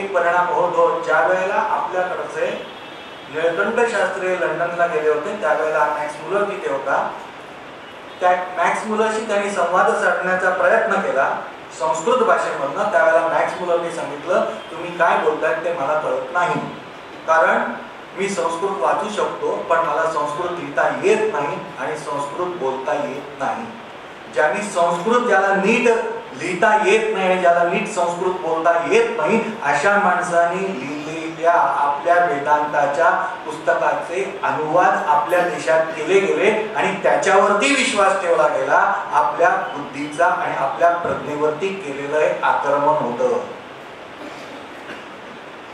परिणाम होतो. ज्या वेळेला आपल्याकडचे निळकंठ शास्त्री लंडनला गेले होते त्यावेळेला मॅक्स मुलर तिथे होता. त्या मॅक्स मुलरशी त्यांनी संवाद साधण्याचा प्रयत्न केला संस्कृत भाषेमधनं. त्यावेळेला मॅक्स मुलरने सांगितलं, तुम्ही काय बोलताय ते मला कळत नाही, कारण मी संस्कृत वाचू शकतो पण मला संस्कृत लिहिता येत नाही आणि संस्कृत बोलता येत नाही. ज्यांनी संस्कृत ज्याला नीट लिहिता येत नाही, ज्याला नीट संस्कृत बोलता येत नाही, अशा माणसांनी लिहिलेल्या आपल्या वेदांताच्या पुस्तकाचे अनुवाद आपल्या देशात केले गेले आणि त्याच्यावरती विश्वास ठेवला गेला. आपल्या बुद्धीचा आणि आपल्या प्रज्ञेवरती केलेलं हे आक्रमण होतं.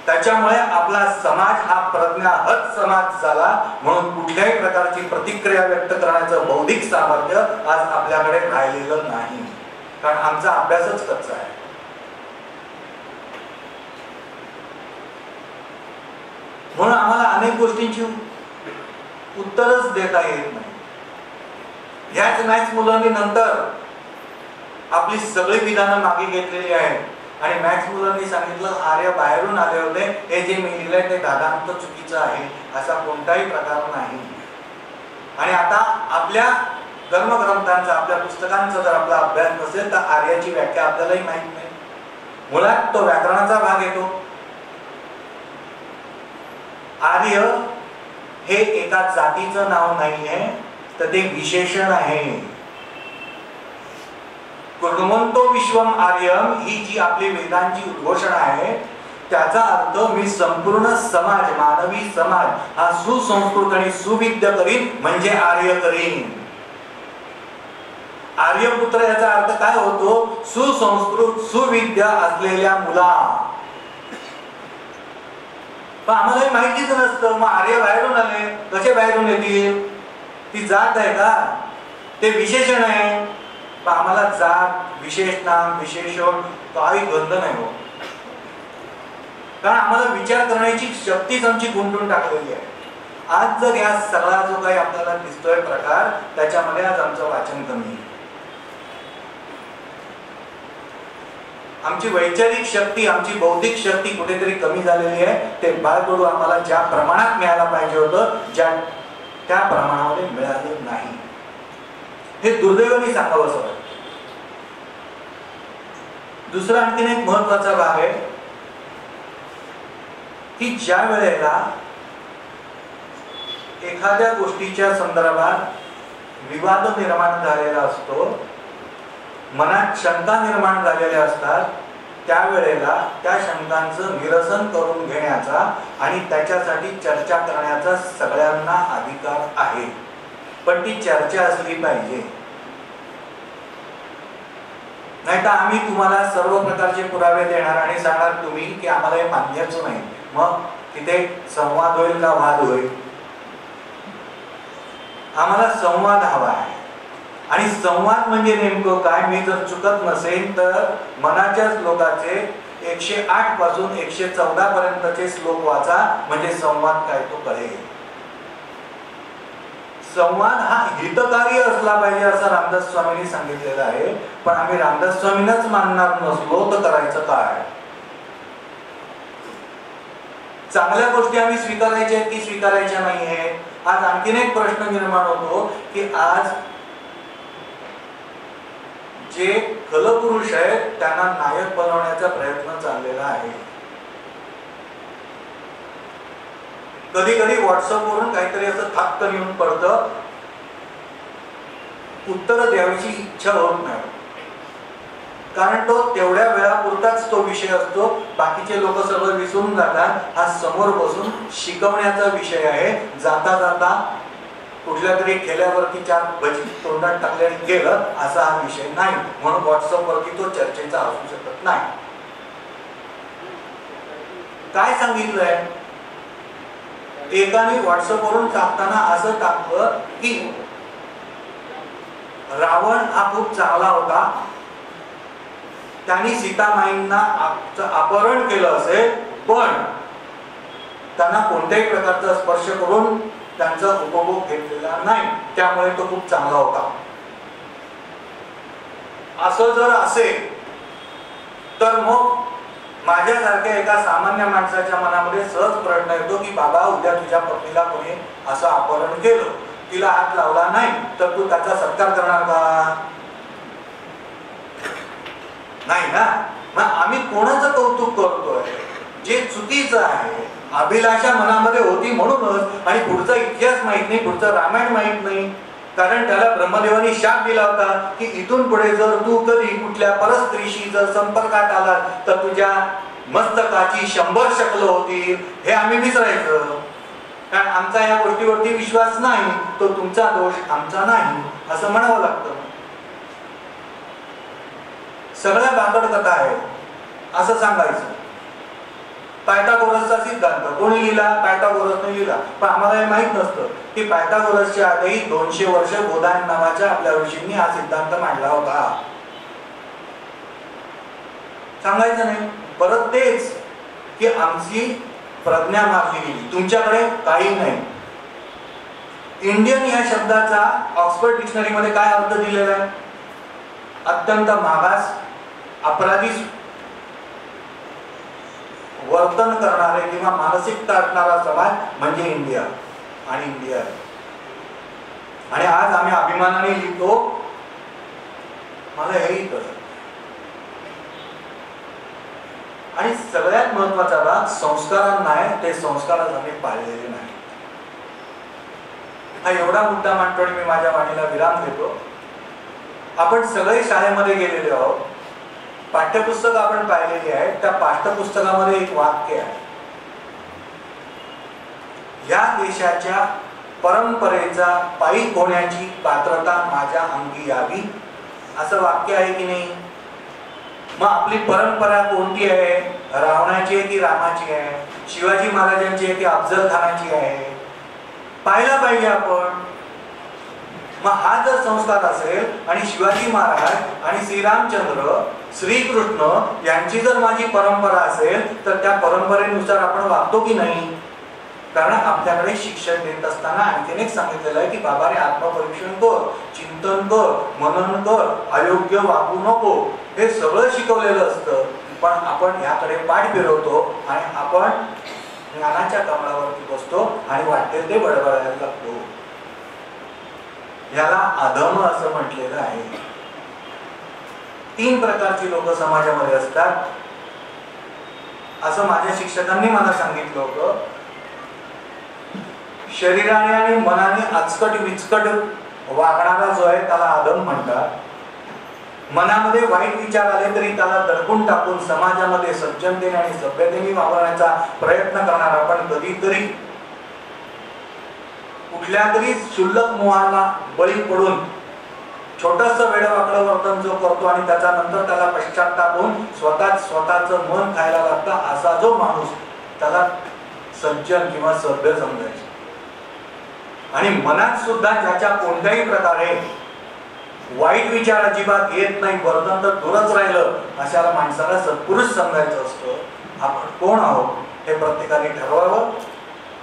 त्याच्यामुळे आपला समाज हा प्रज्ञाहत समाज झाला. म्हणून कुठल्याही प्रकारची प्रतिक्रिया व्यक्त करण्याचं बौद्धिक सामर्थ्य आज आपल्याकडे राहिलेलं नाही, कारण आमचा अभ्यासच कच्चा आहे. म्हणून आम्हाला अनेक गोष्टींची उत्तरच देता येत नाही. ह्याच मॅक्स मुलरनी नंतर आपली सगळी विधानं मागे घेतलेली आहेत आणि मॅक्स मुलरनी सांगितलं, आर्य बाहेरून आले होते, हे जे मी लिहिलंय ते दादांत चुकीचं आहे, असा कोणताही प्रकार नाही. आणि आता आपल्या धर्मग्रंथांचा आपल्या पुस्तकांचा जर आपला अभ्यास नसेल तर आर्याची व्याख्या आपल्यालाही माहित नाही. मुळात तो व्याकरणाचा भाग येतो. आर्य हे एका जातीचं नाव नाही आहे, तर ते विशेषण आहे. कुर्मंतो विश्वम आर्यम ही जी आपली वेदांची उद्घोषणा आहे, त्याचा अर्थ मी संपूर्ण समाज, मानवी समाज हा सुसंस्कृत आणि सुविद्य करीन म्हणजे आर्य करीन. आर्यपुत्र याचा अर्थ काय होतो? सुसंस्कृत सुविद्या असलेल्या मुला. पण आम्हाला माहितीच नसतं. मग आर्य बाहेरून आले, कसे बाहेरून येतील? ती जात आहे का? ते विशेषण आहे. पण आम्हाला जात, विशेष नाम, विशेषण काही गंध नाही हो, कारण आम्हाला विचार करण्याची शक्तीच आमची गुंतून टाकलेली आहे. आज जर या सगळा जो काही आपल्याला दिसतोय प्रकार, त्याच्यामध्ये आज आमचं वाचन कमी आहे. आमची वैचारिक शक्ती, आमची बौद्धिक शक्ती कुठेतरी कमी झालेली आहे. ते बाळकडू आम्हाला ज्या प्रमाणात मिळायला पाहिजे होतं, त्या प्रमाणामध्ये मिळालं नाही. हे दुर्दैवाने सांगावं असं वाटतं. दुसरा आणखीन एक महत्वाचा भाग आहे की ज्या वेळेला एखाद्या गोष्टीच्या संदर्भात विवाद निर्माण झालेला असतो, मनात शंका निर्माण झालेल्या असतात, त्यावेळेला त्या शंकांचं निरसन करून घेण्याचा आणि त्याच्यासाठी चर्चा करण्याचा सगळ्यांना अधिकार आहे. पण ती चर्चा असली पाहिजे. नाही तर आम्ही तुम्हाला सर्व प्रकारचे पुरावे देणार आणि सांगणार तुम्ही की आम्हाला हे मान्यच नाही. मग तिथे संवाद होईल का वाद होईल? आम्हाला संवाद हवा आहे. आणि संवाद म्हणजे नेमकं काय? मी जर चुकत नसेल तर मनाच्या श्लोकाचे 108 पासून 114 पर्यंतचे श्लोक वाचा, म्हणजे संवाद काय तो कळेल. संवाद हा हितकारी असला पाहिजे असं रामदास स्वामींनी सांगितलेलं आहे. पण आम्ही रामदास स्वामींनाच मानणार नसलो तर करायचं काय? चांगल्या गोष्टी आम्ही स्वीकारायच्या आहेत की स्वीकारायच्या नाही आहेत? आज आणखीन एक प्रश्न निर्माण होतो की आज जे खलपुरुष आहेत त्यांना नायक बनवण्याचा प्रयत्न चाललेला आहे. कधी कधी व्हॉट्सअपवरून काहीतरी असं थापकन येऊन पडतं, उत्तर द्यायची इच्छा होत नाही, कारण तो तेवढ्या वेळापुरताच तो विषय असतो. बाकीचे लोक सगळं विसरून जातात. हा समोर बसून शिकवण्याचा विषय आहे. जाता जाता कुठल्या तरी ठेल्यावरती 4 भजी तोंडात टाकले आणि गेलं असा हा विषय नाही. म्हणून व्हॉट्सअपवरती तो चर्चेचा असू शकत नाही. काय सांगितलंय? एकाने व्हॉट्सअपवरून टाकताना असं टाकलं की रावण हा खूप चांगला होता, त्यांनी सीतामाईंना अपहरण केलं असेल पण त्यांना कोणत्याही प्रकारचा स्पर्श करून त्यांचा उपभोग घेतलेला नाही, त्यामुळे तो खूप चांगला होता. असं जर असेल तर मग माझ्यासारख्या एका सामान्य माणसाच्या मनामध्ये सहज प्रश्न येतो की बाबा, उद्या तुझ्या पत्नीला कोणी असं अपहरण केलं, तिला हात लावला नाही, तर तू त्याचा सत्कार करणार का? नाही ना. मग आम्ही कोणाचं कौतुक करतोय? जे चुकीचं आहे. अभिलाषा मनामध्ये होती म्हणूनच, आणि पुढचा इतिहास माहित नाही, पुढचं रामायण माहित नाही. कारण त्याला ब्रह्मदेवानी शाप दिला होता की इथून पुढे जर तू कधी कुठल्या परस्त्रीशी जर संपर्कात आला तर तुझ्या मस्तकाची 100 शकलं होतील. हे आम्ही विसरायचं, कारण आमचा या गोष्टीवरती विश्वास नाही, तो तुमचा दोष, आमचा नाही, असं म्हणावं लागतं. सगळ्या बाकड कथा आहे असं सांगायचं. पायथागोरसचा सिद्धांत कोणी लिहिला? पायथागोरसने लिहिला. पण आम्हाला हे माहित नसतं की पायथागोरसच्या आधी 200 वर्ष बोधायन नावाच्या आपल्या ऋषींनी हा सिद्धांत मांडला होता. सांगायचं नाही. परत तेच की आमची प्रज्ञा मारली गेली, तुमच्याकडे काही नाही. इंडियन या शब्दाचा ऑक्सफर्ड डिक्शनरी मध्ये काय अर्थ दिलेला आहे? अत्यंत मागास, अपराधी वर्तन करणारे किंवा मानसिकता असणारा समाज म्हणजे इंडिया आणि इंडिया आहे. आणि आज आम्ही अभिमानाने लिहितो, मला हेही कळत. आणि सगळ्यात महत्वाचा भाग संस्कारांना आहे, ते संस्कारात आम्ही पाळलेले नाही. हा एवढा मुद्दा मांडतो आणि मी माझ्या वाणीला विराम देतो. आपण सगळे शाळेमध्ये गेलेले आहोत, पाठ्यपुस्तक आपण पाहिलेली आहे. त्या पाठ्यपुस्तकामध्ये एक वाक्य आहे, या देशाच्या परंपरेचा पायी होण्याची पात्रता माझ्या अंगी यावी, असं वाक्य आहे की नाही? मग आपली परंपरा कोणती आहे? रावणाची आहे की रामाची आहे? शिवाजी महाराजांची आहे की अफजल खानाची आहे? पाहिला पाहिजे आपण. मग हा जर संस्कार असेल आणि शिवाजी महाराज आणि श्रीरामचंद्र, श्रीकृष्ण यांची जर माझी परंपरा असेल तर त्या परंपरेनुसार आपण वागतो की नाही? कारण आपल्याकडे शिक्षण देत असताना आणखीन एक सांगितलेलं आहे की बाबा रे, आत्मपरीक्षण कर, चिंतन कर, मनन कर, अयोग्य वागू नको, हे सगळं शिकवलेलं असतं. पण आपण याकडे पाठ फिरवतो आणि आपण ज्ञानाच्या कमळावरती बसतो आणि वाटेल ते बडबडायला लागतो. याला अधम असं म्हटलेलं आहे. 3 प्रकारची लोक समाजामध्ये असतात असं माझ्या शिक्षकांनी मला सांगितलं होतं. शरीराने आणि मनाने आचकट विचकट वागणारा जो आहे त्याला अधम म्हणतात. मनामध्ये वाईट विचार आले तरी त्याला दडपून टाकून समाजामध्ये सज्जनतेने आणि सभ्यतेने वावरण्याचा प्रयत्न करणारा, पण कधीतरी कुठल्या तरी क्षुल्लक मोहाला बळी पडून छोटस वेडवाकडं वर्तन जो करतो आणि त्याच्या नंतर त्याला पश्चाताप होऊन स्वतःचं मन खायला लागतं, असा जो माणूस त्याला सज्जन किंवा सभ्य समजायचं. आणि मनात सुद्धा ज्याच्या कोणत्याही प्रकारे वाईट विचार अजिबात येत नाही, वर्तन तर दूरच राहिलं, अशाला माणसाला सत्पुरुष समजायचं असतं. आपण कोण आहोत हे प्रत्येकाने ठरवावं.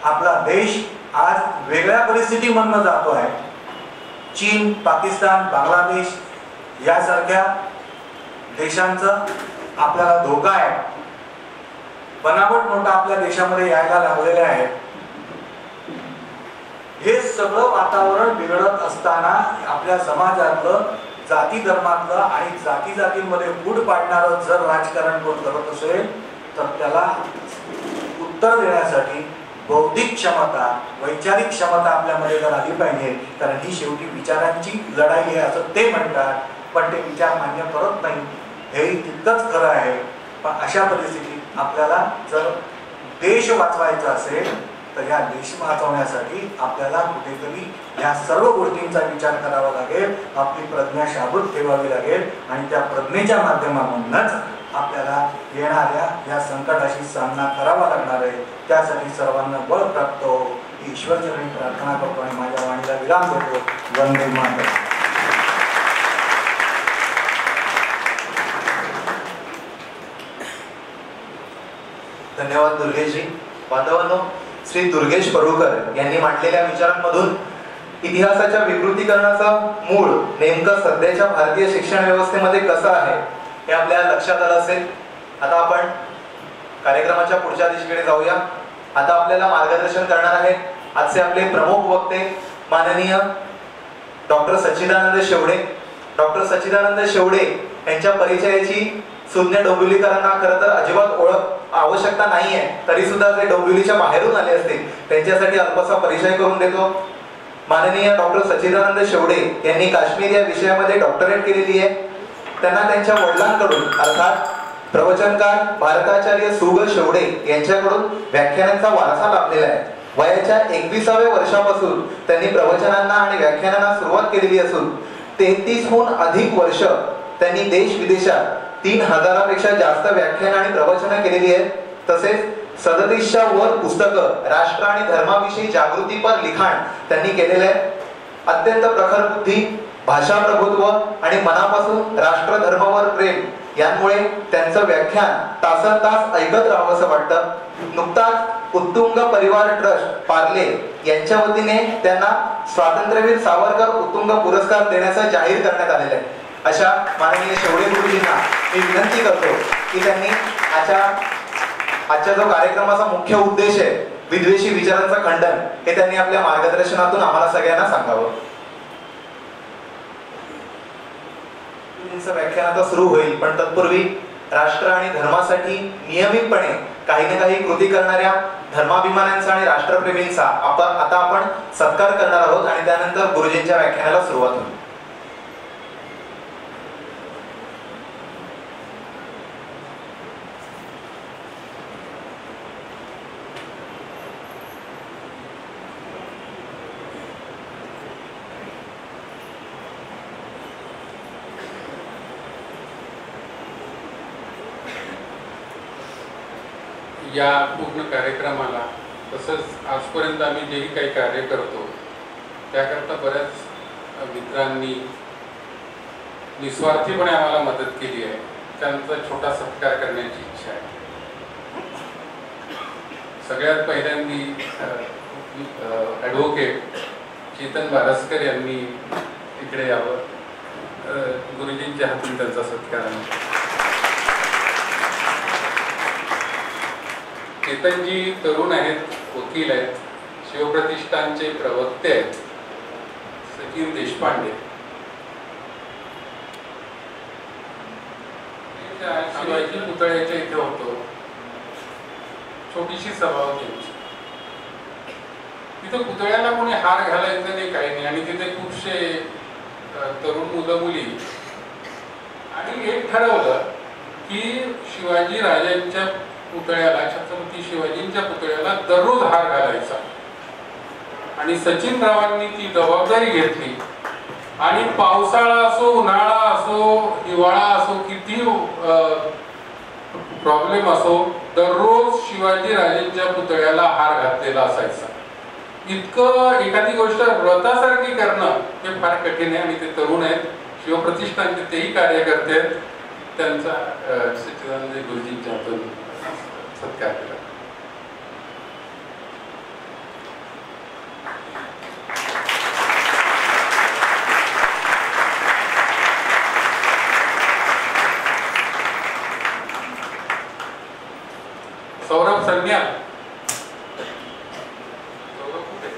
आपला देश आज वेगळ्या परिस्थितीमधनं जातो आहे. चीन, पाकिस्तान, बांगलादेश यासारख्या देशांचा आपल्याला धोका आहे. बनावट नोटा आपल्या देशामध्ये यायला लागलेल्या आहेत. हे सगळं वातावरण बिघडत असताना आपल्या समाजातलं, जाती धर्मातलं आणि जाती जातींमध्ये फूट पाडणारं जर राजकारण कोण करत असेल तर त्याला उत्तर देण्यासाठी बौद्धिक क्षमता, वैचारिक क्षमता आपल्यामध्ये जर आली पाहिजे. कारण ही शेवटी विचारांची लढाई आहे असं ते म्हणतात, पण ते विचार मान्य करत नाही, हेही तितकंच खरं आहे. पण अशा परिस्थितीत आपल्याला जर देश वाचवायचा असेल तर या देश वाचवण्यासाठी आपल्याला कुठेतरी या सर्व गोष्टींचा विचार करावा लागेल. आपली प्रज्ञा शाबूत ठेवावी लागेल आणि त्या प्रज्ञेच्या माध्यमातूनच आपल्याला येणाऱ्या या संकटाशी सामना करावा लागणार आहे. त्यासाठी सर्वांना बळ प्राप्त हो, ईश्वरचरणी प्रार्थना करतो आणि माझ्या वाणीला विराम देतो. वंदे मातरम्. धन्यवाद दुर्गेशजी. बांधवांनो, श्री दुर्गेश परुळकर यांनी मांडलेल्या विचारांमधून इतिहासाच्या विकृतीकरणाचं मूळ नेमकं सध्याच्या भारतीय शिक्षण व्यवस्थेमध्ये कसं आहे हे आपल्या लक्षात आलं असेल. आता आपण कार्यक्रमाच्या पुढच्या दिशेकडे जाऊया. आता आपल्याला मार्गदर्शन करणार आहेत आजचे आपले प्रमुख वक्ते माननीय डॉक्टर सच्चिदानंद शेवडे. डॉक्टर सच्चिदानंद शेवडे यांच्या परिचयाची सुज्ञ डोंबिवलीकरांना खरं तर अजिबात ओळख आवश्यकता नाहीये, तरी सुद्धा ते डोंबिवलीच्या बाहेरून आले असतील त्यांच्यासाठी अल्पसा परिचय करून देतो. माननीय डॉक्टर सच्चिदानंद शेवडे यांनी काश्मीर या विषयामध्ये डॉक्टरेट केलेली आहे. त्यांना त्यांच्या वडिलांकडून अर्थात प्रवचनकार भारताचार्य सुग शेवडे यांच्याकडून व्याख्यानांचा वारसा लाभलेला आहे. वयाच्या 21व्या वर्षापासून त्यांनी प्रवचनांना आणि व्याख्यानांना सुरुवात केलेली असून 33हून अधिक वर्ष त्यांनी देश विदेशात 3000पेक्षा जास्त व्याख्यान आणि प्रवचनं केलेली आहेत. तसेच 37च्या वर पुस्तकं राष्ट्र आणि धर्माविषयी जागृतीपर लिखाण त्यांनी केलेले आहे. अत्यंत प्रखर बुद्धी, भाषा प्रभुत्व आणि मनापासून राष्ट्र धर्मावर प्रेम यामुळे त्यांचं व्याख्यान तासन तास ऐकत राहावं असं वाटतं. नुकताच उत्तुंग परिवार ट्रस्ट पार्ले यांच्या वतीने त्यांना स्वातंत्र्यवीर सावरकर उत्तुंग पुरस्कार देण्याचं जाहीर करण्यात आलेलं आहे. अशा माननीय शेवडे गुरुजींना मी विनंती करतो की त्यांनी आजच्या जो कार्यक्रमाचा मुख्य उद्देश आहे विद्वेषी विचारांचं खंडन हे त्यांनी आपल्या मार्गदर्शनातून आम्हाला सगळ्यांना सांगावं. व्याख्यान आता सुरू होईल, पण तत्पूर्वी राष्ट्र आणि धर्मासाठी नियमितपणे काही ना काही कृती करणाऱ्या धर्माभिमानांचा आणि राष्ट्रप्रेमींचा आता आपण सत्कार करणार आहोत आणि त्यानंतर गुरुजींच्या व्याख्यानाला सुरुवात होईल. या पूर्ण कार्यक्रमाला तसंच आजपर्यंत आम्ही जेही काही कार्य करतो त्याकरता बऱ्याच मित्रांनी निस्वार्थीपणे आम्हाला मदत केली आहे. त्यांचा छोटा सत्कार करण्याची इच्छा आहे. सगळ्यात पहिल्यांदी ॲडव्होकेट चेतन बारसकर यांनी इकडे यावं. गुरुजींच्या हातून त्यांचा सत्कार आहे. चेतनजी तरुण आहेत, वकील आहेत, शिवप्रतिष्ठानचे प्रवक्ते आहेत. सचिन देशपांडे शिवाजी पुतळ्याच्या इथे होतो. छोटीशी सभा होती. तिथे पुतळ्याला कोणी हार घालायचं नाही, काही नाही. आणि तिथे खूपशे तरुण मुलं मुली आणि एक ठरवलं की शिवाजी राजांच्या पुतळ्याला, छत्रपती शिवाजींच्या पुतळ्याला दररोज हार घालायचा. आणि सचिन रावांनी ती जबाबदारी घेतली आणि पावसाळा असो, उन्हाळा असो, हिवाळा असो, किती प्रॉब्लेम असो, दररोज शिवाजी राजांच्या पुतळ्याला हार घातलेला असायचा. इतकं एखादी गोष्ट व्रतासारखी करणं हे फार कठीण आहे. आणि ते तरुण आहेत, शिवप्रतिष्ठानचे तेही कार्य करते. त्यांचा सच्चिदानंद गुरुजींच्या हातून सत्कार केला. सौरभ संज्ञा, सौरभ कुठे?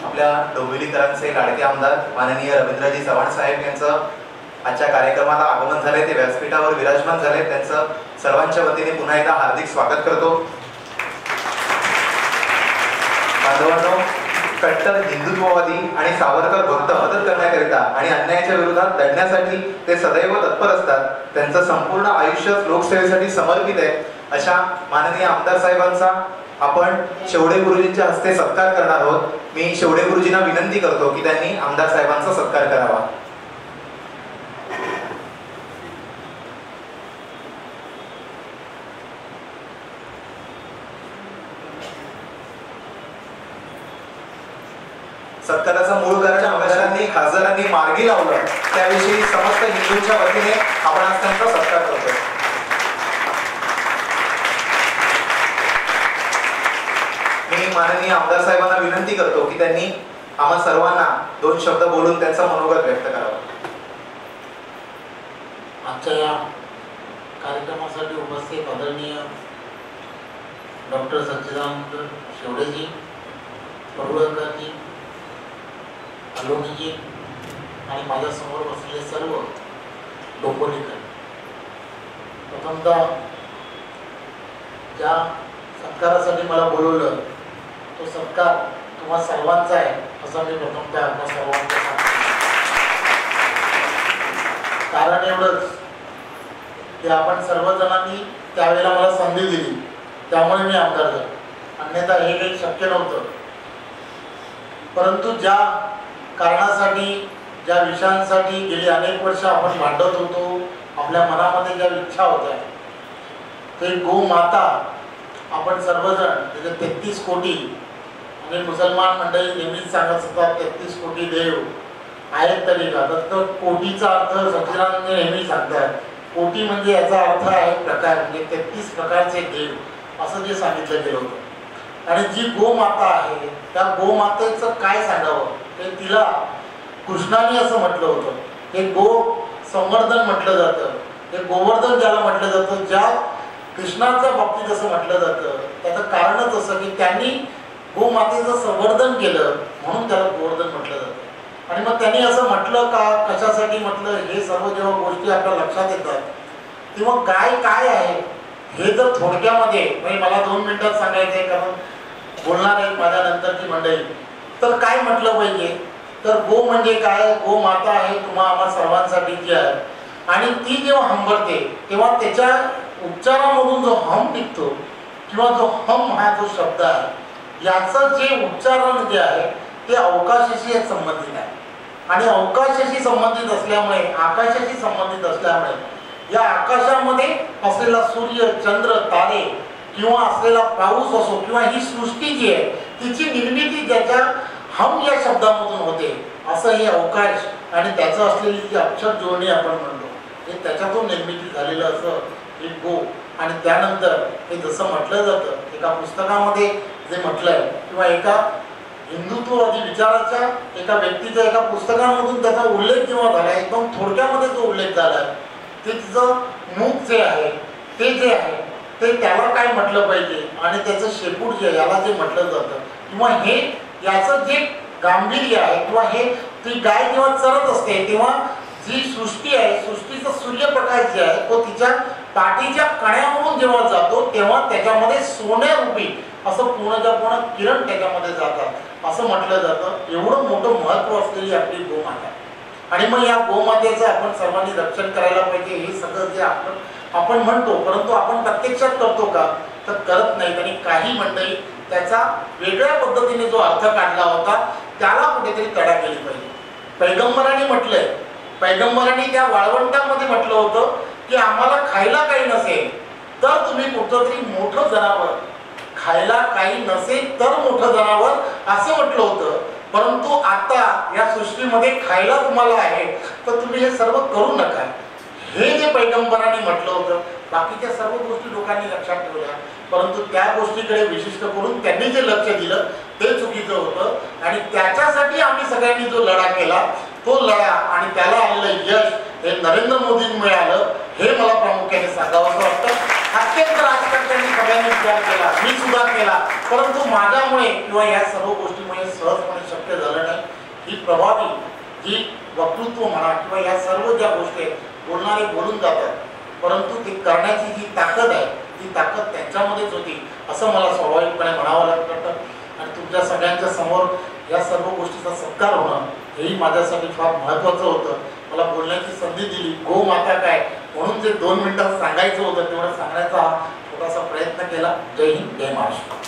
आपल्या डोंबिवलीकरांचे लाडके आमदार माननीय रवींद्रजी चव्हाण साहेब यांचं आजच्या कार्यक्रमाला आगमन झाले. ते व्यासपीठावर विराजमान झाले. त्यांचं सर्वांच्या वतीने पुन्हा एकदा हार्दिक स्वागत करतो. बांधवांनो, कट्टर हिंदुत्ववादी आणि सावरकर भक्त मदत करण्याकरिता आणि अन्यायाच्या विरोधात लढण्यासाठी ते सदैव तत्पर असतात. त्यांचं संपूर्ण आयुष्य लोकसेवेसाठी समर्पित आहे. अशा माननीय आमदार साहेबांचा आपण शेवडे गुरुजींच्या हस्ते सत्कार करणार आहोत. मी शेवडे गुरुजींना विनंती करतो की त्यांनी आमदार साहेबांचा सत्कार करावा. सत्काराचा मूळ कार्य आमदारांनी खासदारांनी मार्गी लावलं, त्याविषयी समस्त हिंदूंच्या वतीने आपण आज त्यांचा सत्कार करतो. माननीय आमदार साहेबांना विनंती करतो की त्यांनी आम्हा सर्वांना 2 शब्द बोलून त्यांचं मनोगत व्यक्त करावं. आजच्या या कार्यक्रमासाठी उपस्थित आदरणीय डॉक्टर सच्चिदानंद शेवडेजी, पडुळकरजी, अलोनीजी आणि माझ्यासमोर बसलेले सर्व डोंबोलीकर, प्रथमतः ज्या सत्कारासाठी मला बोलवलं तो सत्कार तुम्हा सर्वांचा आहे असं मी प्रथमतः आपल्या सर्वांना सांगतो. कारण एवढंच की आपण सर्वजणांनी त्यावेळेला मला संधी दिली, त्यामुळे मी आमदार झालो, अन्यथा हे काही शक्य नव्हतं. परंतु ज्या कारणासाठी, ज्या विषयांसाठी गेली अनेक वर्ष आपण भांडत होतो, आपल्या मनामध्ये ज्या इच्छा होत्या, ते गोमाता आपण सर्वजण त्याचे 33 कोटी, आणि मुसलमान मंडळी नेहमीच सांगत असतात 33 कोटी देव आहेत तरी का, तर कोटीचा अर्थ सच्चिदानंद नेहमी सांगतात. कोटी म्हणजे याचा अर्थ आहे प्रकार, म्हणजे 33 प्रकारचे देव असं जे सांगितलं गेलं होतं. आणि जी गोमाता आहे त्या गोमातेचं काय सांगावं, ते तिला कृष्णाने असं म्हटलं होतं. हे गो संवर्धन म्हटलं जातं, हे गोवर्धन ज्याला म्हटलं जातं, ज्या कृष्णाच्या बाबतीत असं म्हटलं जातं, त्याचं कारणच असं की त्यांनी गोमातेचं संवर्धन केलं म्हणून त्याला गोवर्धन म्हटलं जातं. आणि मग त्यांनी असं म्हटलं का, कशासाठी म्हटलं, हे सर्व जेव्हा गोष्टी आपल्या लक्षात येतात तेव्हा गाय काय आहे हे जर थोडक्यामध्ये, म्हणजे मला 2 मिनिटात सांगायचं आहे कारण बोलणार आहेत माझ्या नंतरची मंडळी, तर काय म्हटलं पाहिजे, तर गो म्हणजे काय, गो माता आहे तुम्हा आम्हा सर्वांसाठी जी आहे. आणि ती जेव्हा हंबरते तेव्हा त्याच्या उच्चारामधून जो हम निघतो किंवा जो हम हा जो शब्द आहे, याचं जे उच्चारण जे आहे ते अवकाशाशी संबंधित आहे. आणि अवकाशाशी संबंधित असल्यामुळे, आकाशाशी संबंधित असल्यामुळे या आकाशामध्ये असलेला सूर्य, चंद्र, तारे किंवा असलेला पाऊस असो किंवा ही सृष्टी जी आहे तिची निर्मिती ज्याच्या हम या शब्दामधून होते, असं हे अवकाश आणि त्याचं असलेली जी अक्षर जोडणी आपण म्हणतो, हे त्याच्यातून निर्मिती झालेलं असं हे गो. आणि त्यानंतर हे जसं म्हटलं जातं एका पुस्तकामध्ये जे म्हटलंय किंवा एका हिंदुत्ववादी विचाराच्या एका व्यक्तीच्या एका पुस्तकामधून त्याचा उल्लेख जेव्हा झाला, एकदम थोडक्यामध्ये जो उल्लेख झाला, ते तिचं मुख जे आहे ते जे आहे ते त्याला काय म्हटलं पाहिजे आणि त्याचं शेपूट जे याला जे म्हटलं जातं किंवा हे याचं जे गांभीर्य आहे किंवा हे ती गाय जेव्हा चरत असते तेव्हा जी सृष्टी आहे, सृष्टीचा सूर्यप्रकाश जे आहे तो तिच्या पाठीच्या कण्यावरून जेव्हा जातो तेव्हा त्याच्यामध्ये सोन्यारूपी असं पूर्णच्या पूर्ण किरण त्याच्यामध्ये जातात असं म्हटलं जातं. एवढं मोठं महत्त्व असलेली आपली गोमाता. आणि मग या गोमातेचं आपण सर्वांनी रक्षण करायला पाहिजे. हे सगळं जे आपण म्हणतो, परंतु आपण प्रत्यक्षात करतो का, तर करत नाहीत. आणि काही मंडळी त्याचा वेगळ्या पद्धतीने जो अर्थ काढला होता त्याला कुठेतरी तडा केली पाहिजे. पैगंबरांनी म्हटलंय, पैगंबरांनी त्या वाळवंटामध्ये म्हटलं होतं की आम्हाला खायला काही नसेल तर तुम्ही कुठं तरी मोठं जनावर, खायला काही नसेल तर मोठं जनावर असं म्हटलं होतं. परंतु आता या सृष्टीमध्ये खायला तुम्हाला आहे तर तुम्ही हे सर्व करू नका, हे जे पैगंबरांनी म्हटलं होतं. बाकीच्या सर्व गोष्टी लोकांनी लक्षात ठेवल्या, परंतु त्या गोष्टीकडे विशिष्ट करून त्यांनी जे लक्ष दिलं ते चुकीचं होतं. आणि त्याच्यासाठी आम्ही सगळ्यांनी जो लढा केला तो लढा आणि त्याला आलेलं यश हे नरेंद्र मोदींनी मिळालं, हे मला प्रामुख्याने सांगावं वाटतं. अत्यंत राजकारण्यांनी सगळ्यांनी विचार केला, मी सुद्धा केला, परंतु माझ्यामुळे किंवा या सर्व गोष्टीमुळे सहजपणे शक्य झालं नाही. ही प्रभावी जी वक्तृत्व म्हणा किंवा या सर्व ज्या गोष्टी आहेत, बोलणारे बोलून जातात, परंतु ते करण्याची जी ताकद आहे ती ताकद त्यांच्यामध्येच होती असं मला स्वाभाविकपणे म्हणावं लागतं. आणि तुमच्या सगळ्यांच्या समोर या सर्व गोष्टीचा सत्कार होणं हेही माझ्यासाठी फार महत्त्वाचं होतं. मला बोलण्याची संधी दिली. गोमाता काय म्हणून जे 2 मिनिटात सांगायचं होतं तेवढं सांगण्याचा हा छोटासा प्रयत्न केला. जय हिंद, जय महाराष्ट्र.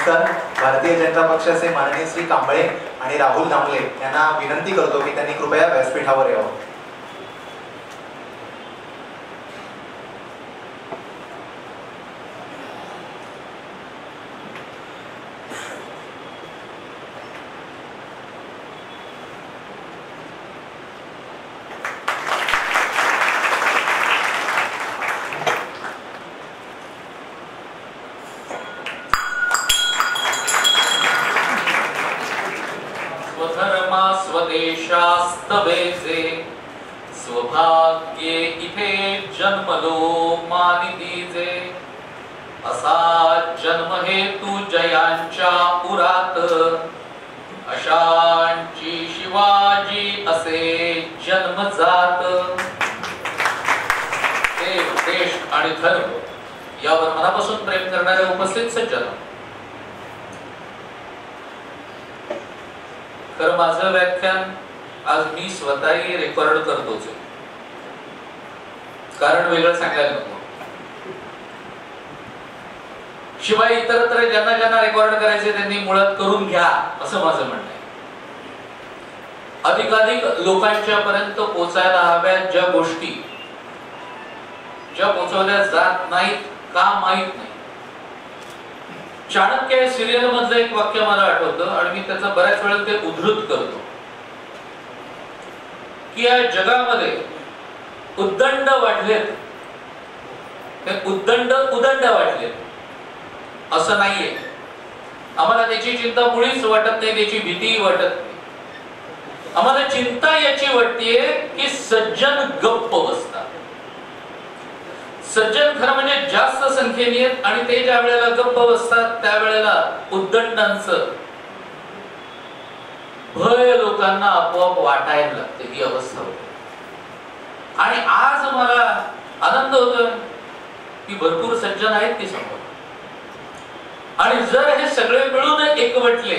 तर भारतीय जनता पक्षाचे माननीय श्री कांबळे आणि राहुल दामले यांना विनंती करतो की त्यांनी कृपया व्यासपीठावर यावं. स्वदेशास्तवेचे स्वभाग्ये इथे जन्मलो मानितीजे असा जन्म हेतू जयांच्या उरात अशांची शिवाजी असे जन्मजात. देव देश आणि धर्म यावर मनापासून प्रेम करणारे उपस्थित सज्जन, तर माझं व्याख्यान आज मी स्वतःही रेकॉर्ड करतोच, कारण वेगळं सांगायला नको. शिवाय इतरत्र ज्यांना ज्यांना रेकॉर्ड करायचे त्यांनी मुळात करून घ्या असं माझं म्हणणं आहे. अधिकाधिक लोकांच्या पर्यंत पोचायला हव्यात ज्या गोष्टी, ज्या पोचवल्या जात नाहीत का माहित नाही. चाणक्य सिरियल मधलं एक वाक्य मला आठवतं आणि मी त्याचा बऱ्याच वेळा ते उद्धृत करतो की या जगामध्ये उद्दंड वाढलेत, ते उद्दंड उदंड वाढलेत असं नाहीये. आम्हाला त्याची चिंता मुळीच वाटत नाही, त्याची भीतीही वाटत नाही. आम्हाला चिंता याची वाटतेय की सज्जन गप्प बसतात. सज्जन खरं म्हणजे जास्त संख्येने आहेत आणि ते ज्या वेळेला गप्प बसतात त्यावेळेला उद्दंडांचं भय लोकांना आपोआप वाटायला लागते. ही अवस्था होते आणि आज मला आनंद होतोय की भरपूर सज्जन आहेत की समोर. आणि जर हे सगळे मिळून एकवटले,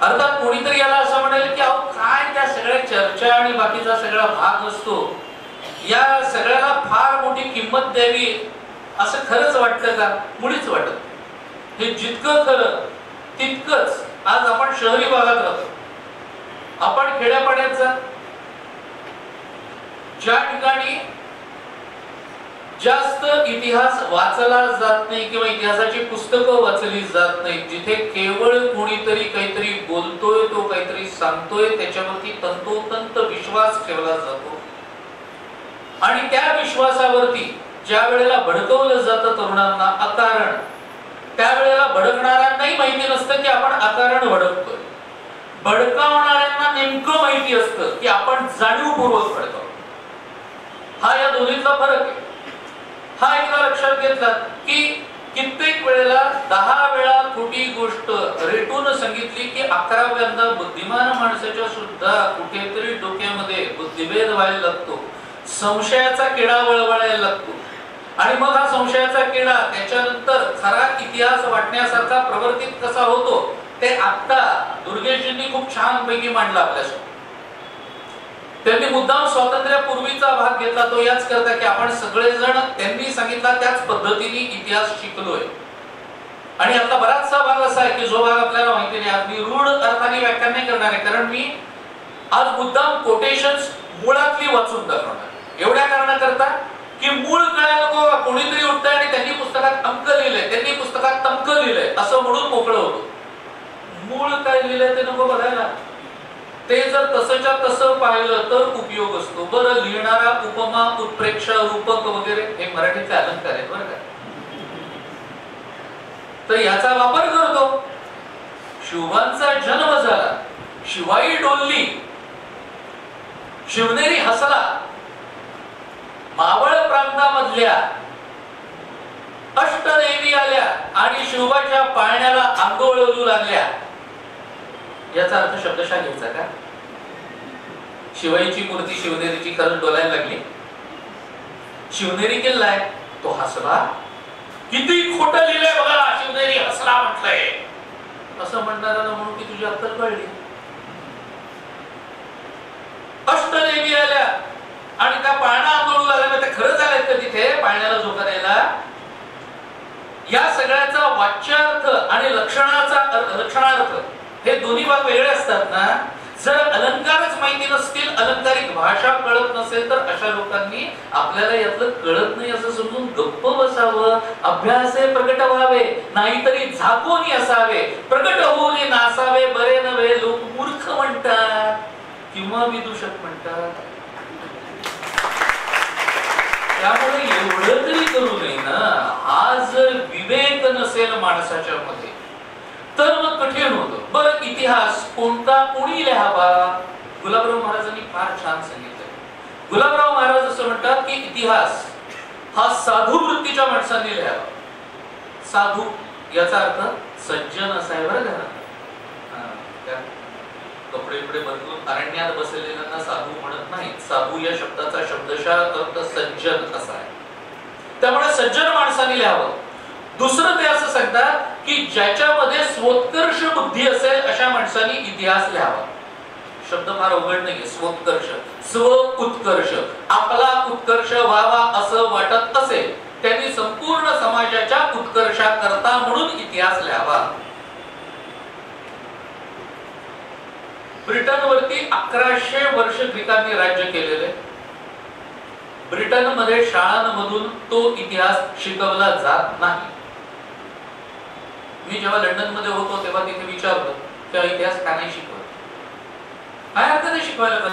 अर्थात कोणीतरी याला असं म्हणेल की अहो काय त्या सगळ्या चर्चा आणि बाकीचा सगळा भाग असतो, या सगळ्याला फार मोठी किंमत द्यावी असं खरंच वाटतं का? मुळीच वाटत. हे जितकं खरं तितकंच आज आपण शहरी भागात राहतो. आपण खेड्यापाड्यात जा, ज्या ठिकाणी जास्त इतिहास वाचला जात नाही किंवा इतिहासाची पुस्तकं वाचली जात नाही, जिथे केवळ कोणीतरी काहीतरी बोलतोय, तो काहीतरी सांगतोय, त्याच्यावरती तंतोतंत विश्वास ठेवला जातो आणि त्या विश्वासावरती ज्या वेळेला भडकवलं जातं तरुणांना अकारण, त्यावेळेला भडकणाऱ्यांनाही माहिती नसतं की आपण अकारण भडकतोय. भडकावणाऱ्यांना नेमकं माहिती असतं की आपण जाणीवपूर्वक भडकवतो. हा या दोन्हीतला फरक आहे. हा एकदा लक्षात घेतला की कित्येक वेळेला 10 वेळा खोटी गोष्ट रेटून सांगितली की 11व्यांदा बुद्धिमान माणसाच्या सुद्धा कुठेतरी डोक्यामध्ये बुद्धिभेद व्हायला लागतो, संशयाचा किडा वळवळायला लागतो आणि मग हा संशयाचा किडा त्याच्यानंतर खरा इतिहास वाटण्यासारखा प्रवर्तित कसा होतो ते आता दुर्गेशजींनी खूप छान पैकी मांडलं आपल्यासमोर. त्यांनी मुद्दाम स्वातंत्र्यापूर्वीचा भाग घेतला तो याच करता की आपण सगळेजण त्यांनी सांगितला त्याच पद्धतीने इतिहास शिकलोय. आणि आता बराचसा भाग असा आहे की जो भाग आपल्याला माहिती नाही. आज मी रूढ अर्थाने व्याख्यान नाही करणार आहे, कारण मी आज मुद्दाम कोटेशन्स मुळातली वाचून दाखवणार एवढ्या कारणाकरता की मूळ कळायला नको. कोणीतरी उठतंय आणि त्यांनी पुस्तकात अंक लिहिलंय, त्यांनी पुस्तकात तमक लिहिलंय असं म्हणून मोकळं होतो. मूळ काय लिहिलंय ते नको बघायला. ते जर तसंच्या तसं पाहिलं तर उपयोग असतो. बरं, लिहिणारा उपमा, उत्प्रेक्षा, रूपक वगैरे हे मराठीचे अलंकार आहेत बरं का, तर याचा वापर करतो. शिवांचा जन्म झाला, शिवाई डोलली, शिवनेरी हसला, मावळ प्रांतामधल्या अष्टदेवी आल्या आणि शिवबाच्या पाळण्याला आंदोळू लागल्या. याचा अर्थ शब्दशः घ्यायचा का? शिवाईची मूर्ती शिवनेरीची खरंच डोलायला लागली. शिवनेरी किल्ला आहे, तो हसला. किती खोटं लिहिलंय बघा, शिवनेरी हसला म्हटलंय असं म्हणणाऱ्याला म्हणून की तुझी अक्कल कळली. अष्टदेवी आल्या आणि त्या पाळणा आंदोलू लागल्या. ते खरंच आलेत का तिथे पाळण्याला झोका द्यायला? या सगळ्याचा वाच्यार्थ आणि लक्षणार्थ हे दोन्ही भाग वेगळे असतात ना. जर अलंकारच माहिती नसतील, अलंकारिक भाषा कळत नसेल, तर अशा लोकांनी आपल्याला यातलं कळत नाही असं समजून गप्प बसावं. अभ्यासे प्रकट व्हावे, नाहीतरी झाकोनी असावे. प्रकट होऊन नासावे, बरे नव्हे. लोक मूर्ख म्हणतात किंवा विदूषक म्हणतात. त्यामुळे एवढं तरी करू नये ना. हा जर विवेक नसेल माणसाच्या मध्ये तर मग कठीण होतं. बरं, इतिहास कोणी लिहावा? गुलाबराव महाराजांनी फार छान सांगितलं. गुलाबराव महाराज असं म्हणतात की इतिहास हा साधू वृत्तीच्या माणसांनी लिहावा. साधू याचा अर्थ सज्जन असाय बरं का. कपडे बदलून अरण्यात बसलेल्यांना साधू म्हणत नाही. साधू या शब्दाचा शब्दशः अर्थ सज्जन असा आहे. त्यामुळे सज्जन माणसांनी लिहावं. दुसरं ते असं सांगतात की ज्याच्यामध्ये स्वोत्कर्ष बुद्धी असेल अशा माणसांनी इतिहास लिहावा. शब्द फार अवघड नाहीये. स्वोत्कर्ष, स्व उत्कर्ष, आपला उत्कर्ष व्हावा असं वाटत असेल त्यांनी संपूर्ण समाजाच्या उत्कर्षाकरता म्हणून इतिहास लिहावा. ब्रिटनवरती 1100 वर्ष ग्रीकांनी राज्य केलेले. ब्रिटनमध्ये शाळांमधून तो इतिहास शिकवला जात नाही. मी जेव्हा लंडन मध्ये होतो तेव्हा तिथे विचारलं तेव्हा इतिहास का नाही शिकवत, काय हरकत आहे शिकवायला.